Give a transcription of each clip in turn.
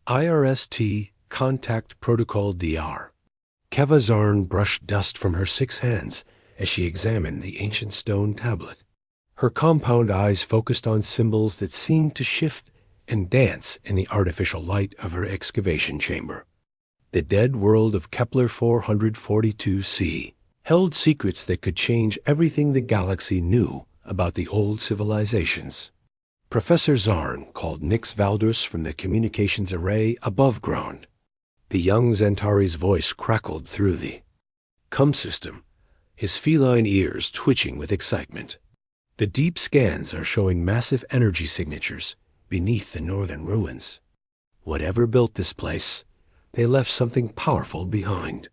IRST Contact Protocol DR. Keva Zarn brushed dust from her 6 hands as she examined the ancient stone tablet. Her compound eyes focused on symbols that seemed to shift and dance in the artificial light of her excavation chamber. The dead world of Kepler 442c held secrets that could change everything the galaxy knew about the old civilizations. Professor Zarn called Nix Valdris from the communications array above ground. The young Zantari's voice crackled through the CUM system, his feline ears twitching with excitement. The deep scans are showing massive energy signatures beneath the northern ruins. Whatever built this place, they left something powerful behind.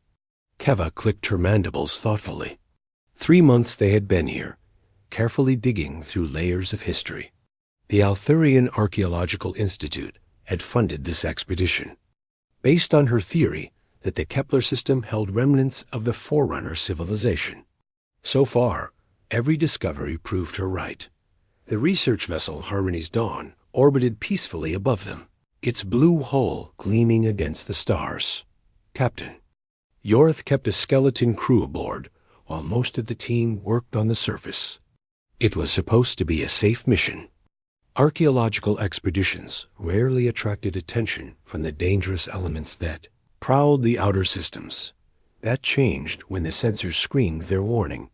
Keva clicked her mandibles thoughtfully. 3 months they had been here, carefully digging through layers of history. The Althurian Archaeological Institute had funded this expedition, based on her theory that the Kepler system held remnants of the Forerunner civilization. So far, every discovery proved her right. The research vessel Harmony's Dawn orbited peacefully above them, its blue hull gleaming against the stars. Captain, Yorth kept a skeleton crew aboard while most of the team worked on the surface. It was supposed to be a safe mission. Archaeological expeditions rarely attracted attention from the dangerous elements that prowled the outer systems. That changed when the sensors screened their warning.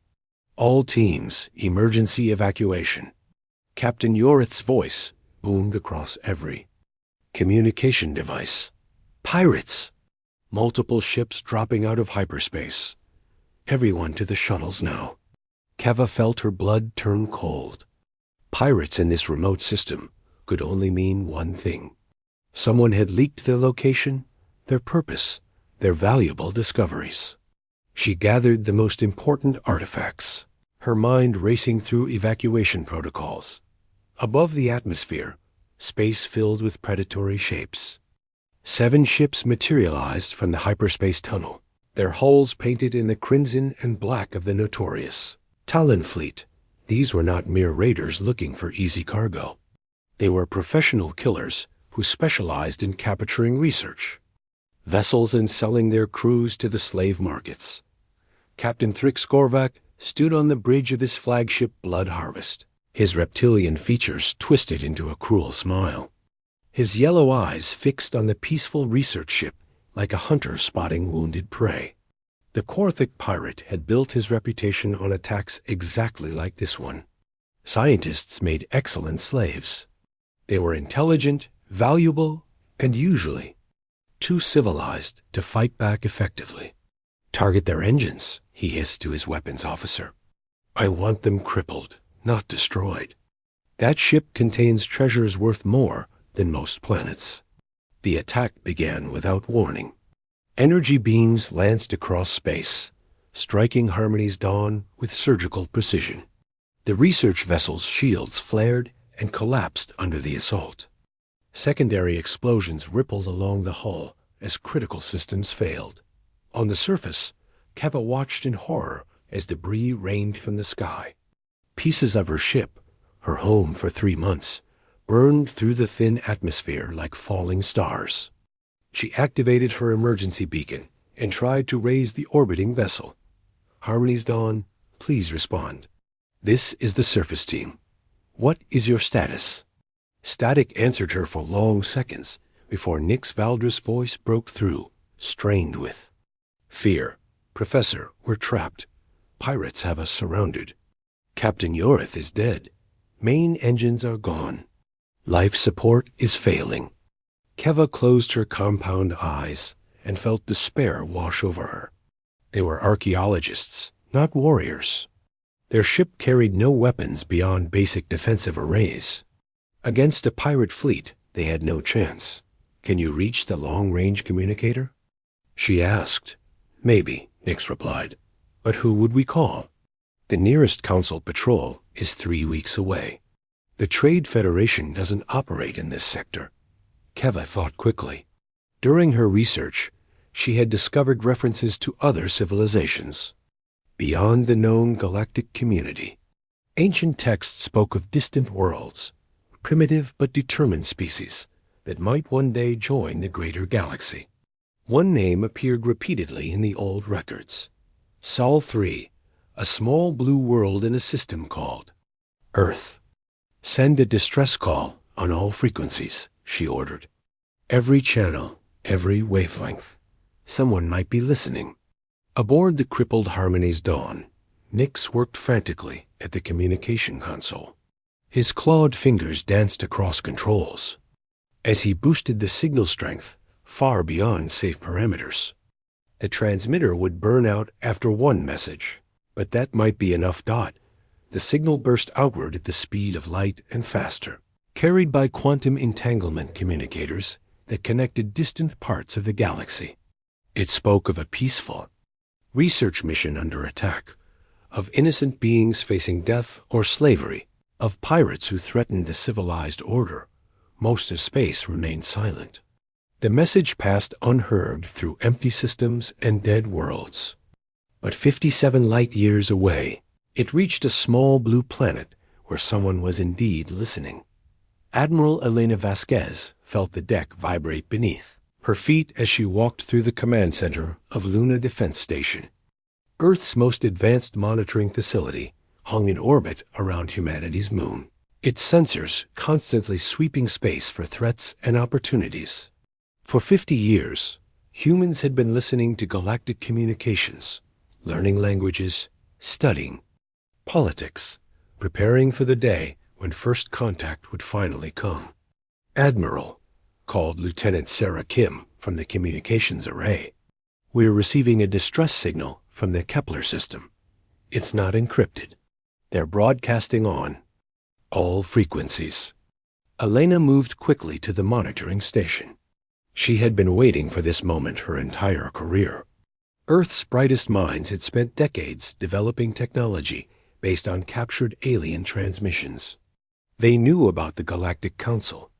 All teams, emergency evacuation. Captain Yorith's voice boomed across every communication device. Pirates! Multiple ships dropping out of hyperspace. Everyone to the shuttles now. Keva felt her blood turn cold. Pirates in this remote system could only mean one thing. Someone had leaked their location, their purpose, their valuable discoveries. She gathered the most important artifacts, her mind racing through evacuation protocols. Above the atmosphere, space filled with predatory shapes. 7 ships materialized from the hyperspace tunnel, their hulls painted in the crimson and black of the notorious Talon fleet. These were not mere raiders looking for easy cargo. They were professional killers who specialized in capturing research vessels and selling their crews to the slave markets. Captain Thrix Gorvak stood on the bridge of his flagship Blood Harvest, his reptilian features twisted into a cruel smile. His yellow eyes fixed on the peaceful research ship like a hunter spotting wounded prey. The Korthic pirate had built his reputation on attacks exactly like this one. Scientists made excellent slaves. They were intelligent, valuable, and usually too civilized to fight back effectively. Target their engines, he hissed to his weapons officer. I want them crippled, not destroyed. That ship contains treasures worth more than most planets. The attack began without warning. Energy beams lanced across space, striking Harmony's Dawn with surgical precision. The research vessel's shields flared and collapsed under the assault. Secondary explosions rippled along the hull as critical systems failed. On the surface, Keva watched in horror as debris rained from the sky. Pieces of her ship, her home for 3 months, burned through the thin atmosphere like falling stars. She activated her emergency beacon and tried to raise the orbiting vessel. Harmony's Dawn, please respond. This is the surface team. What is your status? Static answered her for long seconds before Nix Valdris' voice broke through, strained with fear. Professor, we're trapped. Pirates have us surrounded. Captain Yorith is dead. Main engines are gone. Life support is failing. Keva closed her compound eyes and felt despair wash over her. They were archaeologists, not warriors. Their ship carried no weapons beyond basic defensive arrays. Against a pirate fleet, they had no chance. Can you reach the long-range communicator? She asked. Maybe, Nix replied. But who would we call? The nearest council patrol is 3 weeks away. The Trade Federation doesn't operate in this sector. Keva thought quickly. During her research, she had discovered references to other civilizations beyond the known galactic community. Ancient texts spoke of distant worlds, primitive but determined species, that might one day join the greater galaxy. One name appeared repeatedly in the old records. Sol 3, a small blue world in a system called Earth. Send a distress call on all frequencies, she ordered. Every channel, every wavelength. Someone might be listening. Aboard the crippled Harmony's Dawn, Nix worked frantically at the communication console. His clawed fingers danced across controls as he boosted the signal strength far beyond safe parameters. The transmitter would burn out after one message, but that might be enough. The signal burst outward at the speed of light and faster, carried by quantum entanglement communicators that connected distant parts of the galaxy. It spoke of a peaceful research mission under attack, of innocent beings facing death or slavery, of pirates who threatened the civilized order. Most of space remained silent. The message passed unheard through empty systems and dead worlds. But 57 light-years away, it reached a small blue planet where someone was indeed listening. Admiral Elena Vasquez felt the deck vibrate beneath her feet as she walked through the command center of Luna Defense Station. Earth's most advanced monitoring facility hung in orbit around humanity's moon, its sensors constantly sweeping space for threats and opportunities. For 50 years, humans had been listening to galactic communications, learning languages, studying politics, preparing for the day when first contact would finally come. Admiral, called Lieutenant Sarah Kim from the communications array. We're receiving a distress signal from the Kepler system. It's not encrypted. They're broadcasting on all frequencies. Elena moved quickly to the monitoring station. She had been waiting for this moment her entire career. Earth's brightest minds had spent decades developing technology based on captured alien transmissions. They knew about the Galactic Council,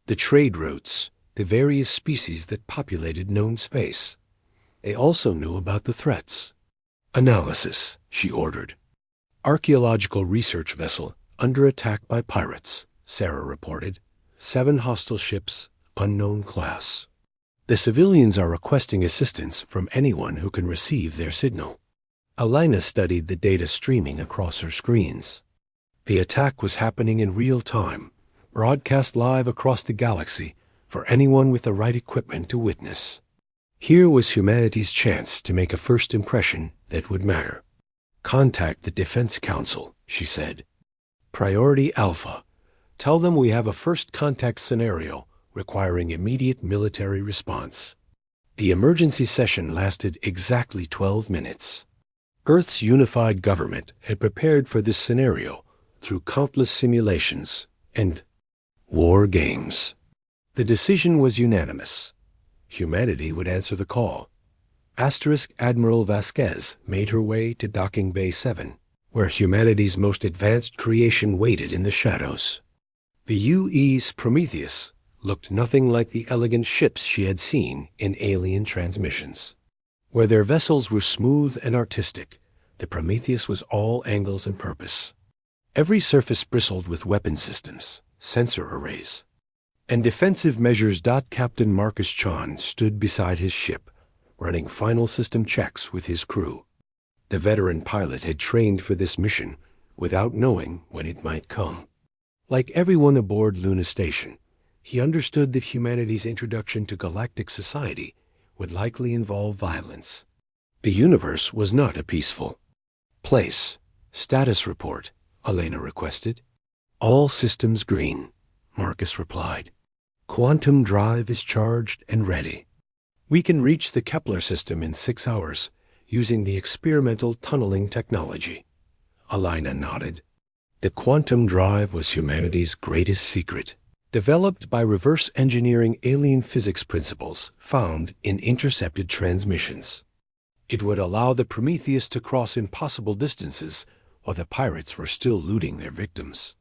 the trade routes, the various species that populated known space. They also knew about the threats. Analysis, she ordered. Archaeological research vessel under attack by pirates, Sarah reported. 7 hostile ships, unknown class. The civilians are requesting assistance from anyone who can receive their signal. Elena studied the data streaming across her screens. The attack was happening in real time, broadcast live across the galaxy for anyone with the right equipment to witness. Here was humanity's chance to make a first impression that would matter. Contact the Defense Council, she said. Priority Alpha. Tell them we have a first contact scenario requiring immediate military response. The emergency session lasted exactly 12 minutes. Earth's unified government had prepared for this scenario through countless simulations and war games. The decision was unanimous. Humanity would answer the call. Admiral Vasquez made her way to Docking Bay 7, where humanity's most advanced creation waited in the shadows. The UE's Prometheus looked nothing like the elegant ships she had seen in alien transmissions. Where their vessels were smooth and artistic, the Prometheus was all angles and purpose. Every surface bristled with weapon systems, sensor arrays, and defensive measures. Captain Marcus Chon stood beside his ship, running final system checks with his crew. The veteran pilot had trained for this mission without knowing when it might come. Like everyone aboard Luna Station, he understood that humanity's introduction to galactic society would likely involve violence. The universe was not a peaceful place. Status report, Elena requested. All systems green, Marcus replied. Quantum drive is charged and ready. We can reach the Kepler system in 6 hours using the experimental tunneling technology. Elena nodded. The quantum drive was humanity's greatest secret, developed by reverse engineering alien physics principles found in intercepted transmissions. It would allow the Prometheus to cross impossible distances while the pirates were still looting their victims.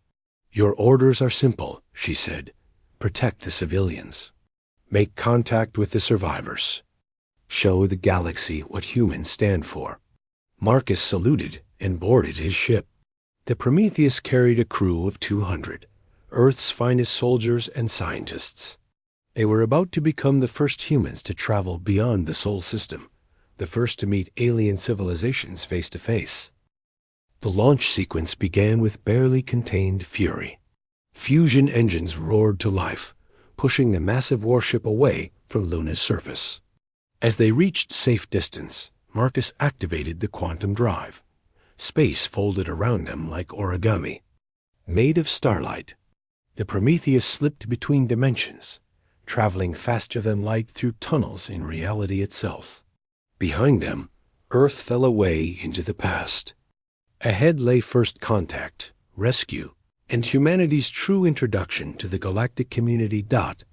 Your orders are simple, she said. Protect the civilians. Make contact with the survivors. Show the galaxy what humans stand for. Marcus saluted and boarded his ship. The Prometheus carried a crew of 200, Earth's finest soldiers and scientists. They were about to become the first humans to travel beyond the Sol system, the first to meet alien civilizations face to face. The launch sequence began with barely contained fury. Fusion engines roared to life, pushing the massive warship away from Luna's surface. As they reached safe distance, Marcus activated the quantum drive. Space folded around them like origami. Made of starlight, the Prometheus slipped between dimensions, traveling faster than light through tunnels in reality itself. Behind them, Earth fell away into the past. Ahead lay first contact, rescue, and humanity's true introduction to the galactic community.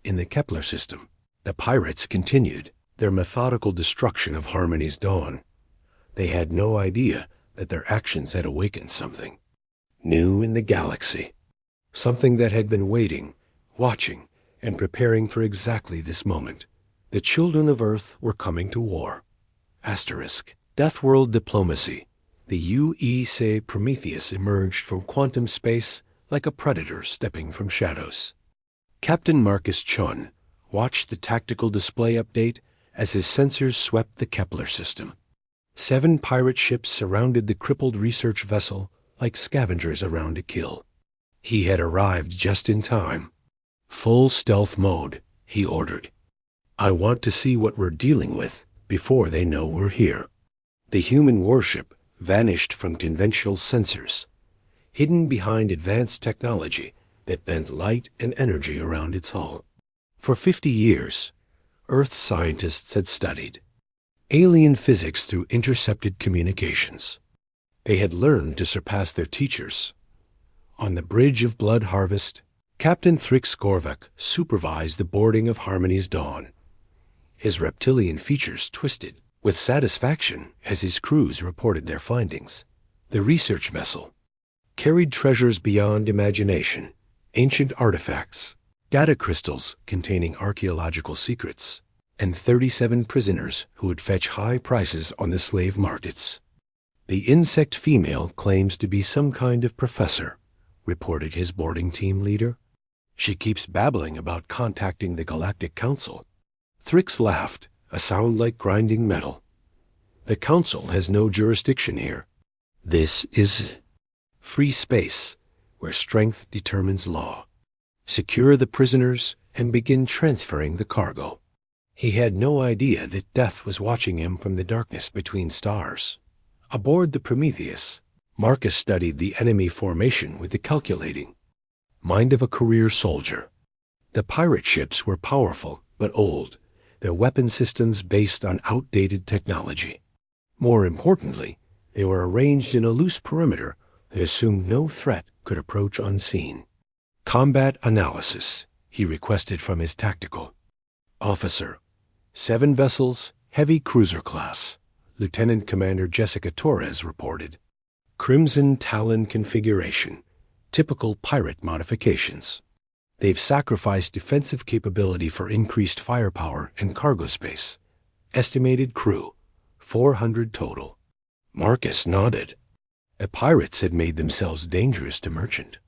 In the Kepler system, the pirates continued their methodical destruction of Harmony's dawn. They had no idea that their actions had awakened something new in the galaxy, something that had been waiting, watching, and preparing for exactly this moment. The children of Earth were coming to war. Deathworld diplomacy. The UEC Prometheus emerged from quantum space like a predator stepping from shadows. Captain Marcus Chun watched the tactical display update as his sensors swept the Kepler system. 7 pirate ships surrounded the crippled research vessel like scavengers around a kill. He had arrived just in time. Full stealth mode, he ordered. I want to see what we're dealing with before they know we're here. The human warship vanished from conventional sensors, hidden behind advanced technology that bent light and energy around its hull. For 50 years, Earth scientists had studied alien physics through intercepted communications. They had learned to surpass their teachers. On the bridge of Blood Harvest, Captain Thrix Gorvak supervised the boarding of Harmony's Dawn. His reptilian features twisted with satisfaction as his crews reported their findings. The research vessel carried treasures beyond imagination, ancient artifacts, data crystals containing archaeological secrets, and 37 prisoners who would fetch high prices on the slave markets. The insect female claims to be some kind of professor, reported his boarding team leader. She keeps babbling about contacting the Galactic Council. Thrix laughed, a sound like grinding metal. The Council has no jurisdiction here. This is free space, where strength determines law. Secure the prisoners and begin transferring the cargo. He had no idea that death was watching him from the darkness between stars. Aboard the Prometheus, Marcus studied the enemy formation with the calculating mind of a career soldier. The pirate ships were powerful but old, their weapon systems based on outdated technology. More importantly, they were arranged in a loose perimeter that assumed no threat could approach unseen. Combat analysis, he requested from his tactical officer. 7 vessels, heavy cruiser class. Lieutenant Commander Jessica Torres reported. Crimson Talon configuration, typical pirate modifications. They've sacrificed defensive capability for increased firepower and cargo space. Estimated crew, 400 total. Marcus nodded. The pirates had made themselves dangerous to merchant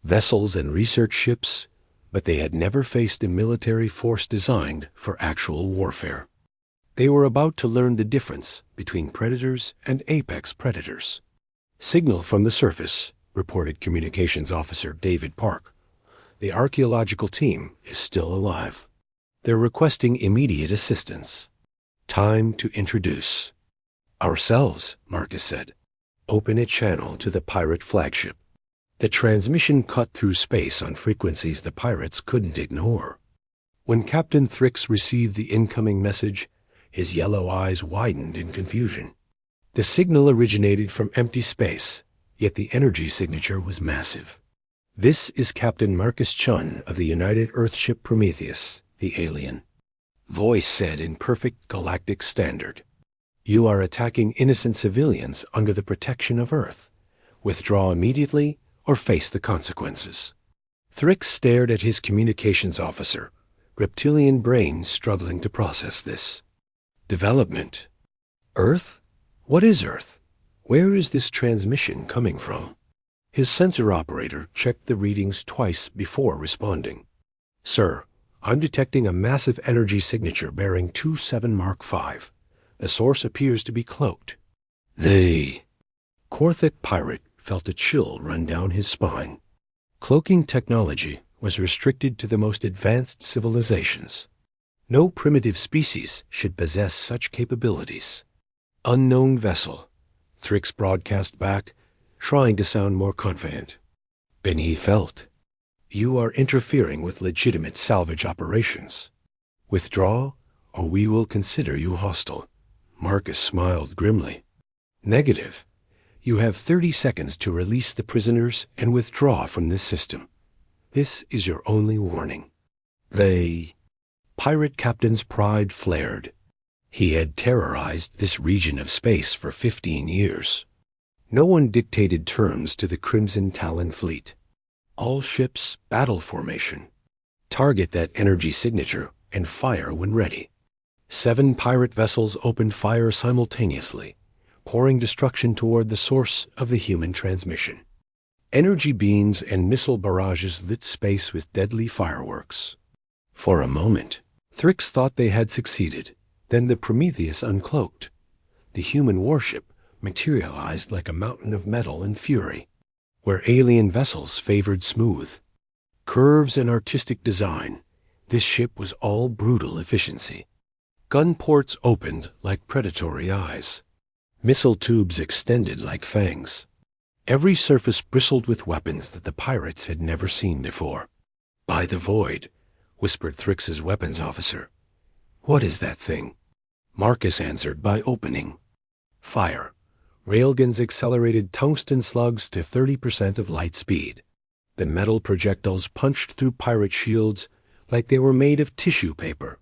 vessels and research ships, but they had never faced a military force designed for actual warfare. They were about to learn the difference between predators and apex predators. Signal from the surface, reported Communications Officer David Park. The archaeological team is still alive. They're requesting immediate assistance. Time to introduce ourselves, Marcus said. Open a channel to the pirate flagship. The transmission cut through space on frequencies the pirates couldn't ignore. When Captain Thrix received the incoming message, his yellow eyes widened in confusion. The signal originated from empty space, yet the energy signature was massive. This is Captain Marcus Chun of the United Earthship Prometheus, the alien voice said in perfect galactic standard. You are attacking innocent civilians under the protection of Earth. Withdraw immediately or face the consequences. Thrix stared at his communications officer, reptilian brain struggling to process this. Development. Earth? What is Earth? Where is this transmission coming from? His sensor operator checked the readings twice before responding. Sir, I'm detecting a massive energy signature bearing 27 Mark V. The source appears to be cloaked. The Korthit pirate felt a chill run down his spine. Cloaking technology was restricted to the most advanced civilizations. No primitive species should possess such capabilities. Unknown vessel, Thrix broadcast back, trying to sound more confident. Benny felt. You are interfering with legitimate salvage operations. Withdraw, or we will consider you hostile. Marcus smiled grimly. Negative. You have 30 seconds to release the prisoners and withdraw from this system. This is your only warning. The pirate captain's pride flared. He had terrorized this region of space for 15 years. No one dictated terms to the Crimson Talon fleet. All ships battle formation. Target that energy signature and fire when ready. 7 pirate vessels opened fire simultaneously, pouring destruction toward the source of the human transmission. Energy beams and missile barrages lit space with deadly fireworks. For a moment, Thrix thought they had succeeded. Then the Prometheus uncloaked. The human warship materialized like a mountain of metal and fury, where alien vessels favored smooth curves and artistic design. This ship was all brutal efficiency. Gun ports opened like predatory eyes. Missile tubes extended like fangs. Every surface bristled with weapons that the pirates had never seen before. By the void, whispered Thrix's weapons officer. What is that thing? Marcus answered by opening. Fire. Railguns accelerated tungsten slugs to 30% of light speed. The metal projectiles punched through pirate shields like they were made of tissue paper.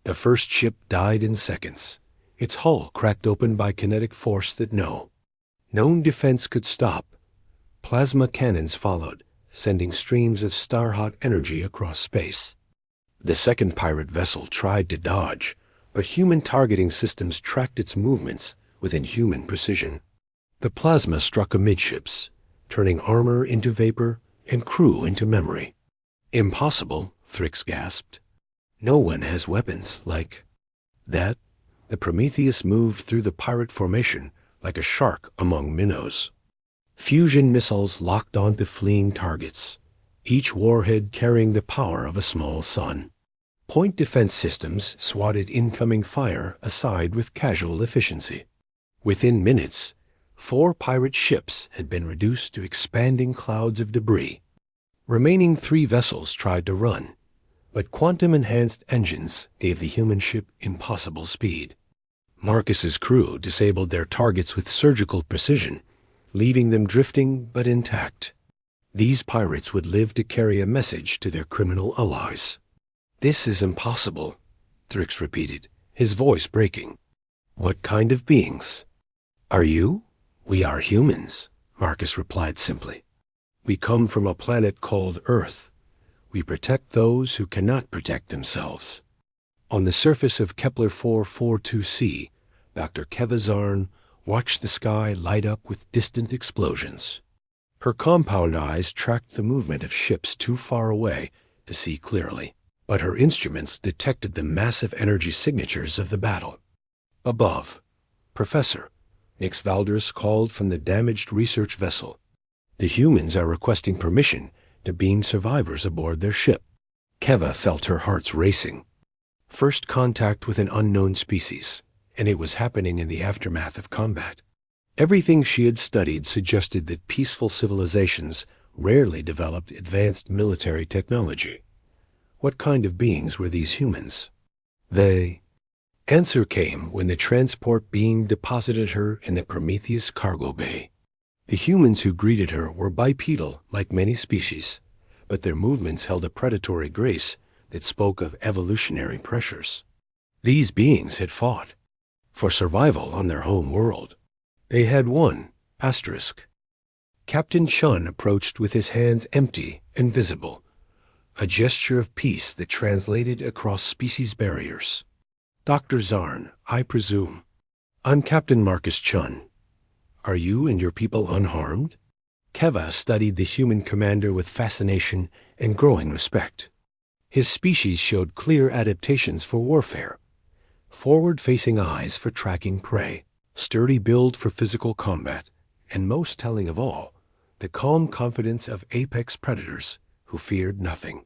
The first ship died in seconds, its hull cracked open by kinetic force that no known defense could stop. Plasma cannons followed, sending streams of star-hot energy across space. The second pirate vessel tried to dodge, but human targeting systems tracked its movements with inhuman precision. The plasma struck amidships, turning armor into vapor and crew into memory. Impossible, Thrix gasped. No one has weapons like that. The Prometheus moved through the pirate formation like a shark among minnows. Fusion missiles locked onto fleeing targets, each warhead carrying the power of a small sun. Point defense systems swatted incoming fire aside with casual efficiency. Within minutes, 4 pirate ships had been reduced to expanding clouds of debris. Remaining 3 vessels tried to run, but quantum-enhanced engines gave the human ship impossible speed. Marcus's crew disabled their targets with surgical precision, leaving them drifting but intact. These pirates would live to carry a message to their criminal allies. This is impossible, Thrix repeated, his voice breaking. What kind of beings? Are you? We are humans, Marcus replied simply. We come from a planet called Earth. We protect those who cannot protect themselves. On the surface of Kepler 442c, Dr. Keva Zarn watched the sky light up with distant explosions. Her compound eyes tracked the movement of ships too far away to see clearly, but her instruments detected the massive energy signatures of the battle. Above, Professor, Nix Valdris called from the damaged research vessel. The humans are requesting permission to beam survivors aboard their ship. Keva felt her heart's racing. First contact with an unknown species, and it was happening in the aftermath of combat. Everything she had studied suggested that peaceful civilizations rarely developed advanced military technology. What kind of beings were these humans? The answer came when the transport beam deposited her in the Prometheus cargo bay. The humans who greeted her were bipedal like many species, but their movements held a predatory grace that spoke of evolutionary pressures. These beings had fought for survival on their home world. They had won. Captain Chun approached with his hands empty and visible, a gesture of peace that translated across species barriers. Dr. Zarn, I presume. I'm Captain Marcus Chun. Are you and your people unharmed? Keva studied the human commander with fascination and growing respect. His species showed clear adaptations for warfare: forward-facing eyes for tracking prey, sturdy build for physical combat, and most telling of all, the calm confidence of apex predators who feared nothing.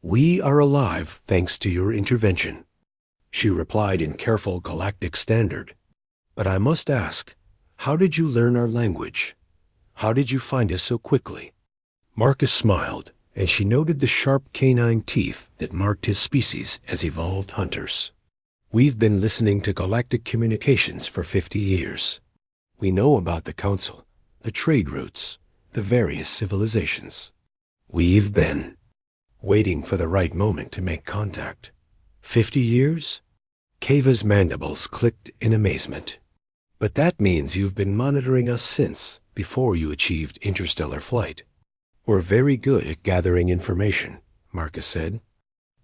"We are alive thanks to your intervention," she replied in careful galactic standard. "But I must ask, how did you learn our language? How did you find us so quickly?" Marcus smiled, and she noted the sharp canine teeth that marked his species as evolved hunters. "We've been listening to galactic communications for 50 years. We know about the Council, the trade routes, the various civilizations. We've been waiting for the right moment to make contact. 50 years? Keva's mandibles clicked in amazement. "But that means you've been monitoring us since, before you achieved interstellar flight." "We're very good at gathering information," Marcus said.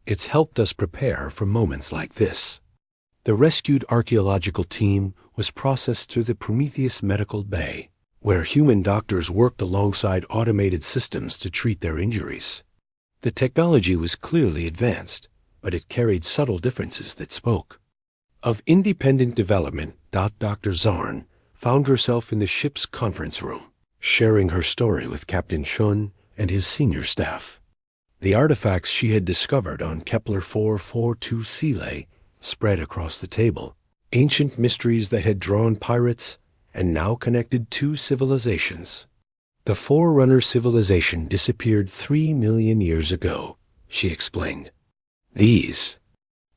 "It's helped us prepare for moments like this." The rescued archaeological team was processed through the Prometheus Medical Bay, where human doctors worked alongside automated systems to treat their injuries. The technology was clearly advanced, but it carried subtle differences that spoke of independent development. Dr. Zarn found herself in the ship's conference room, sharing her story with Captain Shun and his senior staff. The artifacts she had discovered on Kepler 442 Seeley spread across the table, ancient mysteries that had drawn pirates and now connected two civilizations. "The Forerunner civilization disappeared 3 million years ago," she explained. "These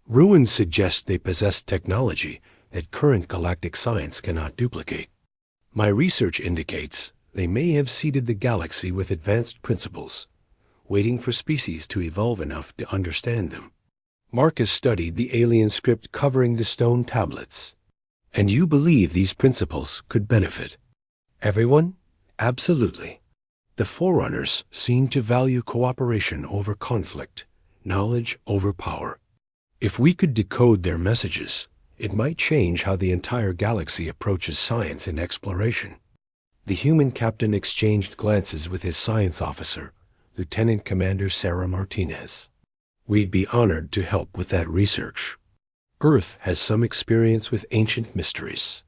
ruins suggest they possessed technology that current galactic science cannot duplicate. My research indicates they may have seeded the galaxy with advanced principles, waiting for species to evolve enough to understand them." Marcus studied the alien script covering the stone tablets. "And you believe these principles could benefit everyone?" "Absolutely. The Forerunners seem to value cooperation over conflict, knowledge over power. If we could decode their messages, it might change how the entire galaxy approaches science and exploration." The human captain exchanged glances with his science officer, Lieutenant Commander Sarah Martinez. "We'd be honored to help with that research. Earth has some experience with ancient mysteries."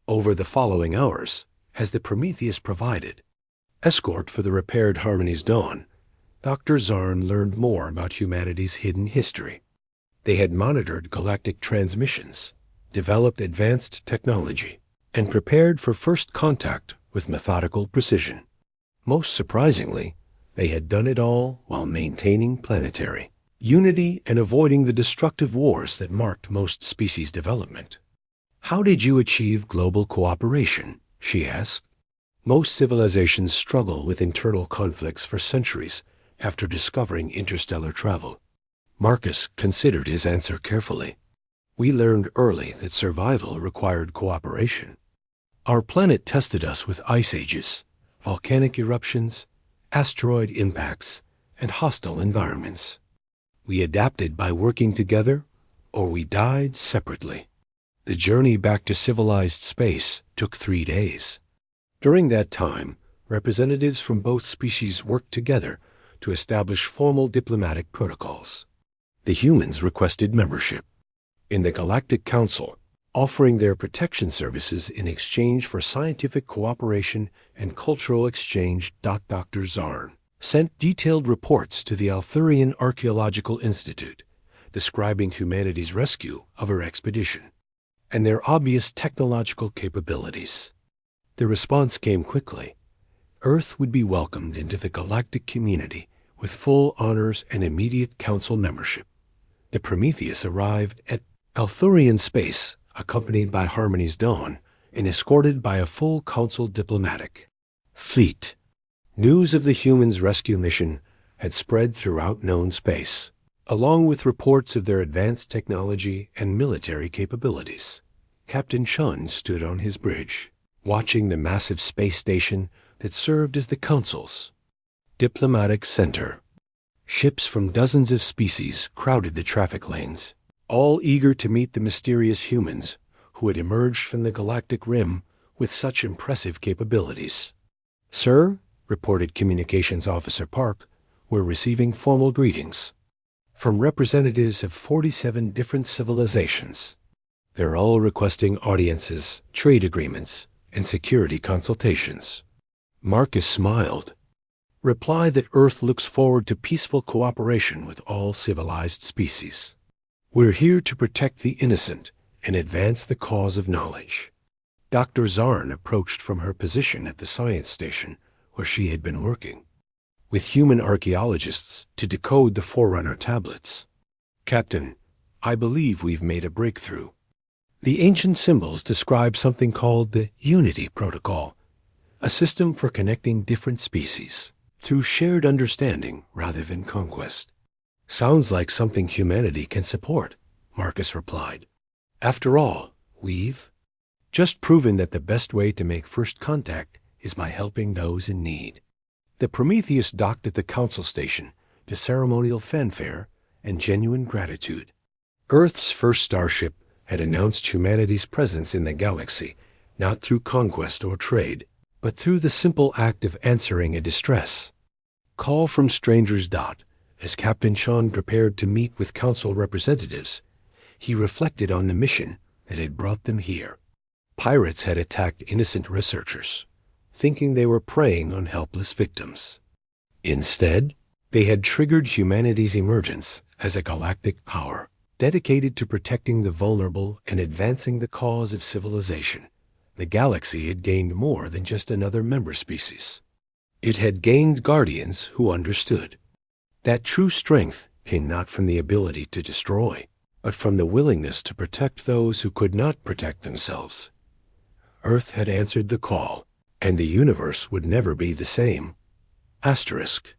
Over the following hours, as the Prometheus provided escort for the repaired Harmony's Dawn, Dr. Zarn learned more about humanity's hidden history. They had monitored galactic transmissions, developed advanced technology, and prepared for first contact with methodical precision. Most surprisingly, they had done it all while maintaining planetary unity and avoiding the destructive wars that marked most species development. "How did you achieve global cooperation?" she asked. "Most civilizations struggle with internal conflicts for centuries after discovering interstellar travel." Marcus considered his answer carefully. "We learned early that survival required cooperation. Our planet tested us with ice ages, volcanic eruptions, asteroid impacts, and hostile environments. We adapted by working together, or we died separately. The journey back to civilized space took 3 days. During that time, representatives from both species worked together to establish formal diplomatic protocols. The humans requested membership in the Galactic Council, offering their protection services in exchange for scientific cooperation and cultural exchange. Dr. Zarn sent detailed reports to the Althurian Archaeological Institute, describing humanity's rescue of her expedition and their obvious technological capabilities. The response came quickly. Earth would be welcomed into the galactic community with full honors and immediate council membership. The Prometheus arrived at Althurian space, accompanied by Harmony's Dawn and escorted by a full council diplomatic fleet. News of the humans' rescue mission had spread throughout known space, along with reports of their advanced technology and military capabilities. Captain Shun stood on his bridge, watching the massive space station that served as the Council's diplomatic center. Ships from dozens of species crowded the traffic lanes, all eager to meet the mysterious humans who had emerged from the galactic rim with such impressive capabilities. "Sir," reported Communications Officer Park, "we're receiving formal greetings." from representatives of 47 different civilizations. They're all requesting audiences, trade agreements, and security consultations. Marcus smiled. Reply that Earth looks forward to peaceful cooperation with all civilized species. We're here to protect the innocent and advance the cause of knowledge. Dr. Zarn approached from her position at the science station where she had been working, with human archaeologists to decode the Forerunner tablets. Captain, I believe we've made a breakthrough. The ancient symbols describe something called the Unity Protocol, a system for connecting different species through shared understanding rather than conquest. Sounds like something humanity can support, Marcus replied. After all, we've just proven that the best way to make first contact is by helping those in need. The Prometheus docked at the council station to ceremonial fanfare and genuine gratitude. Earth's first starship had announced humanity's presence in the galaxy, not through conquest or trade, but through the simple act of answering a distress call from strangers. As Captain Sean prepared to meet with council representatives, he reflected on the mission that had brought them here. Pirates had attacked innocent researchers, thinking they were preying on helpless victims. Instead, they had triggered humanity's emergence as a galactic power, dedicated to protecting the vulnerable and advancing the cause of civilization. The galaxy had gained more than just another member species. It had gained guardians who understood. That true strength came not from the ability to destroy, but from the willingness to protect those who could not protect themselves. Earth had answered the call, and the universe would never be the same. Asterisk.